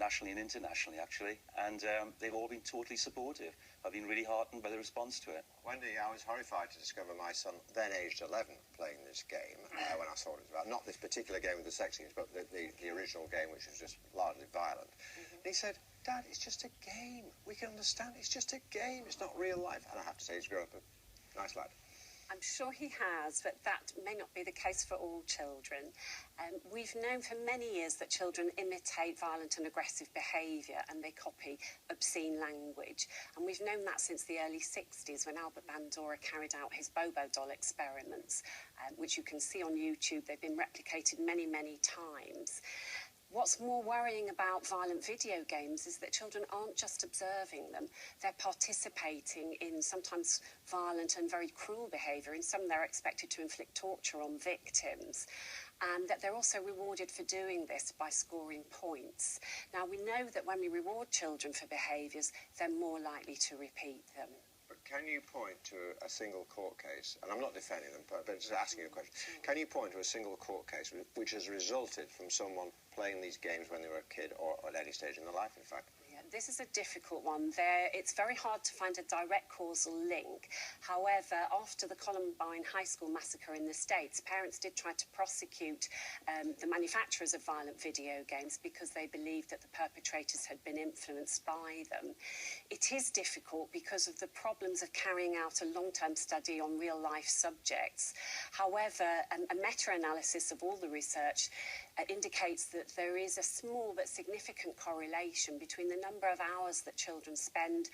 nationally and internationally, actually, and they've all been totally supportive. I've been really heartened by the response to it. Wendy, I was horrified to discover my son, then aged 11, playing this game when I saw what it was about. Not this particular game with the sex scenes, but the original game, which was just largely violent. And he said, Dad, it's just a game. We can understand it's just a game. It's not real life. And I have to say, he's grown up a nice lad. I'm sure he has, but that may not be the case for all children. We've known for many years that children imitate violent and aggressive behaviour and they copy obscene language. And we've known that since the early 60s when Albert Bandura carried out his Bobo doll experiments, which you can see on YouTube. They've been replicated many, many times. What's more worrying about violent video games is that children aren't just observing them, they're participating in sometimes violent and very cruel behaviour. In some, they're expected to inflict torture on victims, and that they're also rewarded for doing this by scoring points. Now, we know that when we reward children for behaviours, they're more likely to repeat them. Can you point to a single court case, and I'm not defending them, but just asking you a question, can you point to a single court case which has resulted from someone playing these games when they were a kid or at any stage in their life, in fact? This is a difficult one. It's very hard to find a direct causal link. However, after the Columbine High School massacre in the States, parents did try to prosecute the manufacturers of violent video games because they believed that the perpetrators had been influenced by them. It is difficult because of the problems of carrying out a long-term study on real-life subjects. However, a meta-analysis of all the research indicates that there is a small but significant correlation between the number of hours that children spend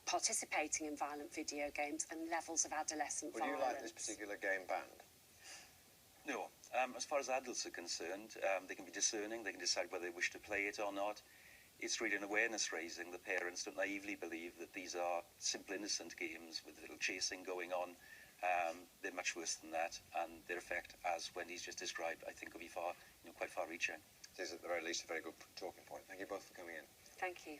participating in violent video games and levels of adolescent violence. Would you like this particular game banned? No. As far as adults are concerned, they can be discerning, they can decide whether they wish to play it or not. It's really an awareness raising. The parents don't naively believe that these are simple, innocent games with a little chasing going on. They're much worse than that, and their effect, as Wendy's just described, I think will be quite far-reaching. It is at the very least a very good talking point. Thank you both for coming in. Thank you.